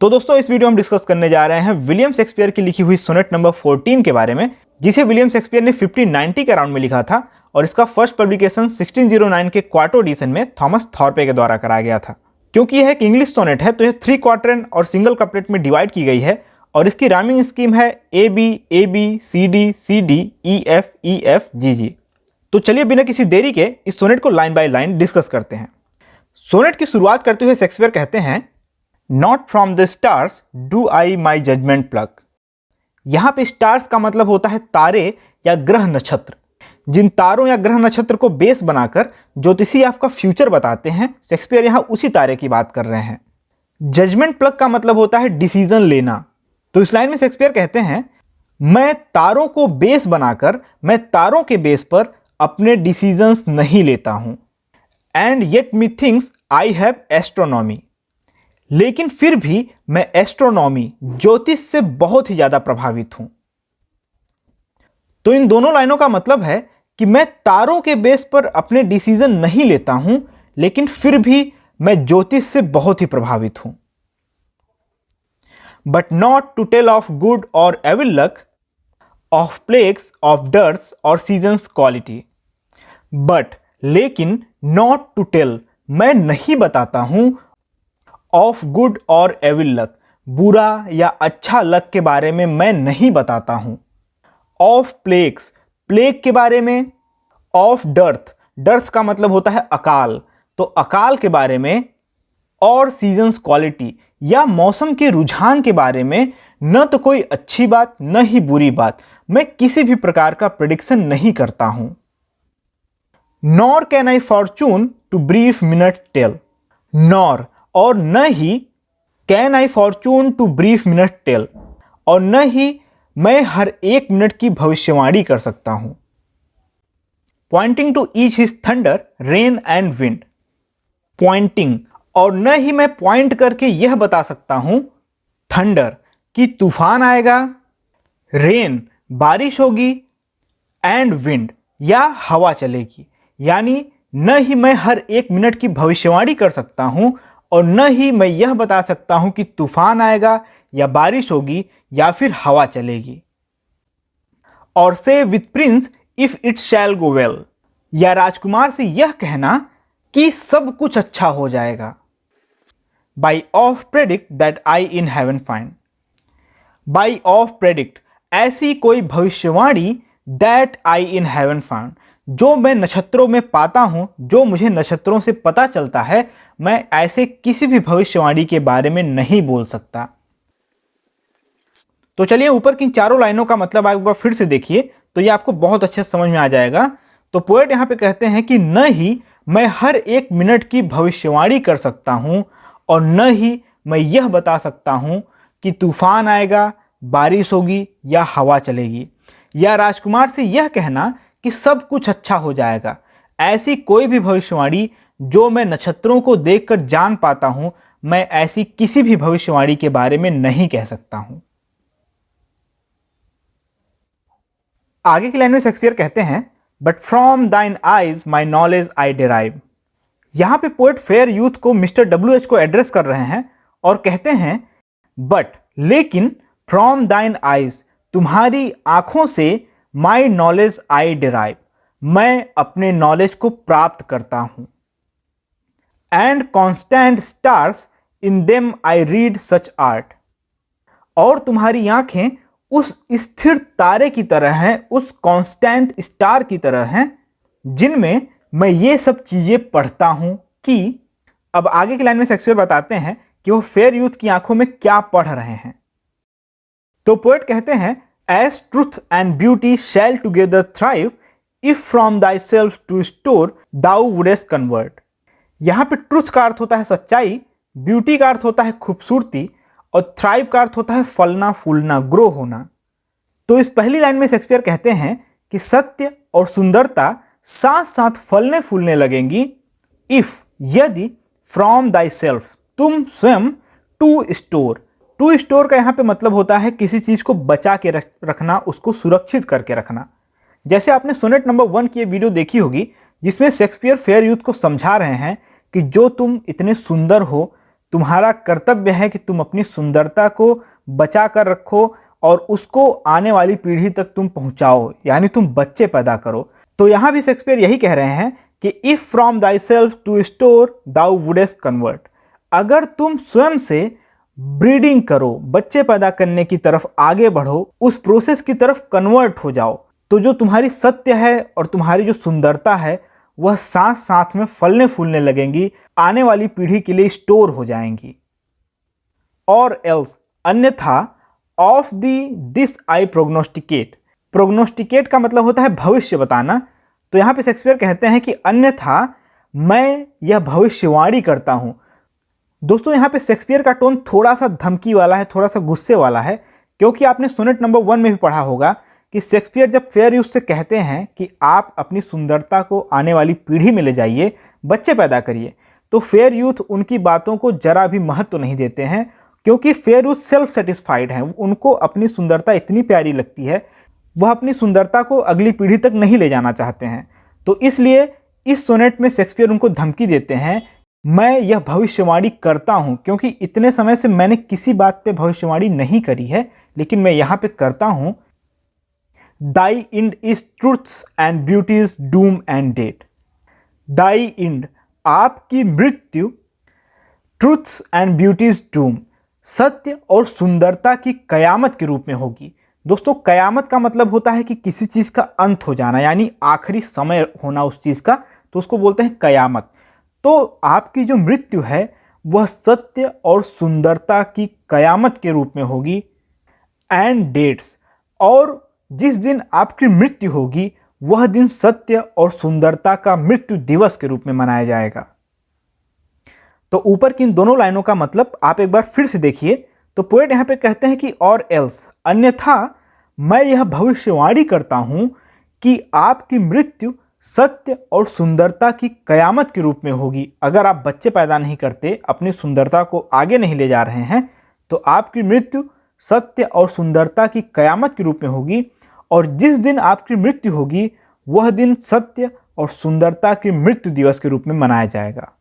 तो दोस्तों इस वीडियो में डिस्कस करने जा रहे हैं विलियम शेक्सपियर की लिखी हुई सोनेट नंबर 14 के बारे में, जिसे विलियम शेक्सपियर ने 1590 के अराउंड में लिखा था और इसका फर्स्ट पब्लिकेशन 1609 के क्वार्टो एडिशन में थॉमस थॉर्पे के द्वारा कराया गया था। क्योंकि यह एक इंग्लिश सोनेट है तो यह 3 क्वार्टर और सिंगल कपलेट में डिवाइड की गई है और इसकी राइमिंग स्कीम है A B C D E F G. तो चलिए बिना किसी देरी के इस सोनेट को लाइन बाय लाइन डिस्कस करते हैं। सोनेट की शुरुआत करते हुए शेक्सपियर कहते हैं, not from the stars do I my judgement pluck. यहां पे स्टार्स का मतलब होता है तारे या ग्रह नक्षत्र। जिन तारों या ग्रह नक्षत्र को बेस बनाकर ज्योतिषी आपका फ्यूचर बताते हैं, शेक्सपियर यहां उसी तारे की बात कर रहे हैं। जजमेंट प्लग का मतलब होता है डिसीजन लेना। तो इस लाइन में शेक्सपियर कहते हैं, मैं तारों को बेस बनाकर, मैं तारों के बेस पर अपने डिसीजंस नहीं लेता हूं। And yet me thinks I have astronomy. लेकिन फिर भी मैं एस्ट्रोनॉमी, ज्योतिष से बहुत ही ज्यादा प्रभावित हूं। तो इन दोनों लाइनों का मतलब है कि मैं तारों के बेस पर अपने डिसीजन नहीं लेता हूं, लेकिन फिर भी मैं ज्योतिष से बहुत ही प्रभावित हूं। But not to tell of good और evil luck, of plagues, of dearths और सीजन्स क्वालिटी। बट लेकिन नॉट टू टेल, मैं नहीं बताता हूं ऑफ गुड और एविल लक, बुरा या अच्छा लक के बारे में मैं नहीं बताता हूं। ऑफ प्लेग्स, प्लेग के बारे में। ऑफ डर्थ, डर्थ का मतलब होता है अकाल, तो अकाल के बारे में। और सीजन्स क्वालिटी या मौसम के रुझान के बारे में न तो कोई अच्छी बात न ही बुरी बात, मैं किसी भी प्रकार का प्रेडिक्शन नहीं करता हूं। Nor can I fortune to brief minute tell. Nor और न ही can I fortune to brief minute tell, और न ही मैं हर एक मिनट की भविष्यवाणी कर सकता हूं। Pointing to each his thunder, rain and wind. Pointing, और न ही मैं पॉइंट करके यह बता सकता हूं थंडर कि तूफान आएगा, रेन बारिश होगी, एंड विंड या हवा चलेगी। यानी न ही मैं हर एक मिनट की भविष्यवाणी कर सकता हूं और न ही मैं यह बता सकता हूं कि तूफान आएगा या बारिश होगी या फिर हवा चलेगी। और से with Prince if it shall go well, या राजकुमार से यह कहना कि सब कुछ अच्छा हो जाएगा। By of predict that I in heaven find. By of predict, ऐसी कोई भविष्यवाणी, that I in heaven find, जो मैं नक्षत्रों में पाता हूं, जो मुझे नक्षत्रों से पता चलता है, मैं ऐसे किसी भी भविष्यवाणी के बारे में नहीं बोल सकता। तो चलिए ऊपर की चारों लाइनों का मतलब आप एक बार फिर से देखिए तो ये आपको बहुत अच्छे से समझ में आ जाएगा। तो पोएट यहां पे कहते हैं कि न ही मैं हर एक मिनट की भविष्यवाणी कर सकता हूं और न ही मैं यह बता सकता हूं कि तूफान आएगा, बारिश होगी या हवा चलेगी। या राजकुमार से यह कहना कि सब कुछ अच्छा हो जाएगा, ऐसी कोई भी भविष्यवाणी जो मैं नक्षत्रों को देखकर जान पाता हूं, मैं ऐसी किसी भी भविष्यवाणी के बारे में नहीं कह सकता हूं। आगे की लाइन में शेक्सपियर कहते हैं, बट फ्रॉम दाइन eyes my knowledge I derive. यहां पे पोएट फेयर यूथ को मिस्टर WH को एड्रेस कर रहे हैं और कहते हैं, बट लेकिन फ्रॉम दाइन आइज, तुम्हारी आंखों से, माई नॉलेज आई डिराइव, मैं अपने नॉलेज को प्राप्त करता हूं। And constant stars, in them I read such art. और तुम्हारी आंखें उस स्थिर तारे की तरह हैं, उस कांस्टेंट स्टार की तरह हैं, जिनमें मैं ये सब चीजें पढ़ता हूं कि। अब आगे की लाइन में शेक्सपियर बताते हैं कि वो फेयर यूथ की आंखों में क्या पढ़ रहे हैं। तो पोएट कहते हैं, as truth and beauty shall together thrive, if from thyself to store thou wouldst convert. यहां पे ट्रूथ का अर्थ होता है सच्चाई, ब्यूटी का अर्थ होता है खूबसूरती, और थ्राइव का अर्थ होता है फलना फूलना, ग्रो होना। तो इस पहली लाइन में शेक्सपियर कहते हैं कि सत्य और सुंदरता साथ साथ फलने फूलने लगेंगी, इफ, यदि, फ्रॉम दाई सेल्फ, तुम स्वयं, टू स्टोर। टू स्टोर का यहां पे मतलब होता है किसी चीज को बचा के रखना, उसको सुरक्षित करके रखना। जैसे आपने सोनेट नंबर 1 की वीडियो देखी होगी जिसमें शेक्सपियर फेयर यूथ को समझा रहे हैं कि जो तुम इतने सुंदर हो, तुम्हारा कर्तव्य है कि तुम अपनी सुंदरता को बचा कर रखो और उसको आने वाली पीढ़ी तक तुम पहुंचाओ, यानी तुम बच्चे पैदा करो। तो यहाँ भी शेक्सपियर यही कह रहे हैं कि if from thyself to store thou wouldst convert, अगर तुम स्वयं से ब्रीडिंग करो, बच्चे पैदा करने की तरफ आगे बढ़ो, उस प्रोसेस की तरफ कन्वर्ट हो जाओ, तो जो तुम्हारी सत्य है और तुम्हारी जो सुंदरता है वह साथ साथ में फलने फूलने लगेंगी, आने वाली पीढ़ी के लिए स्टोर हो जाएंगी। और एल्स, अन्यथा, ऑफ दी दिस आई प्रोग्नोस्टिकेट, प्रोग्नोस्टिकेट का मतलब होता है भविष्य बताना। तो यहाँ पे शेक्सपियर कहते हैं कि अन्यथा मैं यह भविष्यवाणी करता हूँ। दोस्तों यहाँ पे शेक्सपियर का टोन थोड़ा सा धमकी वाला है, थोड़ा सा गुस्से वाला है, क्योंकि आपने सोनेट नंबर 1 में भी पढ़ा होगा कि शेक्सपियर जब फेयर यूथ से कहते हैं कि आप अपनी सुंदरता को आने वाली पीढ़ी में ले जाइए, बच्चे पैदा करिए, तो फेयर यूथ उनकी बातों को जरा भी महत्व नहीं देते हैं, क्योंकि फेयर यूथ सेल्फ सेटिस्फाइड हैं। उनको अपनी सुंदरता इतनी प्यारी लगती है, वह अपनी सुंदरता को अगली पीढ़ी तक नहीं ले जाना चाहते हैं। तो इसलिए इस सोनेट में शेक्सपियर उनको धमकी देते हैं, मैं यह भविष्यवाणी करता हूँ, क्योंकि इतने समय से मैंने किसी बात पे भविष्यवाणी नहीं करी है, लेकिन मैं यहाँ पे करता हूँ। Thy end is truth's and beauty's doom and date. Thy end, आपकी मृत्यु, ट्रूथ्स एंड ब्यूटीज डूम, सत्य और सुंदरता की कयामत के रूप में होगी। दोस्तों कयामत का मतलब होता है कि किसी चीज़ का अंत हो जाना, यानी आखिरी समय होना उस चीज़ का, तो उसको बोलते हैं कयामत। तो आपकी जो मृत्यु है वह सत्य और सुंदरता की कयामत के रूप में होगी। एंड डेट्स, और जिस दिन आपकी मृत्यु होगी वह दिन सत्य और सुंदरता का मृत्यु दिवस के रूप में मनाया जाएगा। तो ऊपर की इन दोनों लाइनों का मतलब आप एक बार फिर से देखिए। तो पोएट यहाँ पे कहते हैं कि और एल्स, अन्यथा मैं यह भविष्यवाणी करता हूँ कि आपकी मृत्यु सत्य और सुंदरता की कयामत के रूप में होगी। अगर आप बच्चे पैदा नहीं करते, अपनी सुंदरता को आगे नहीं ले जा रहे हैं, तो आपकी मृत्यु सत्य और सुंदरता की कयामत के रूप में होगी। और जिस दिन आपकी मृत्यु होगी वह दिन सत्य और सुंदरता के मृत्यु दिवस के रूप में मनाया जाएगा।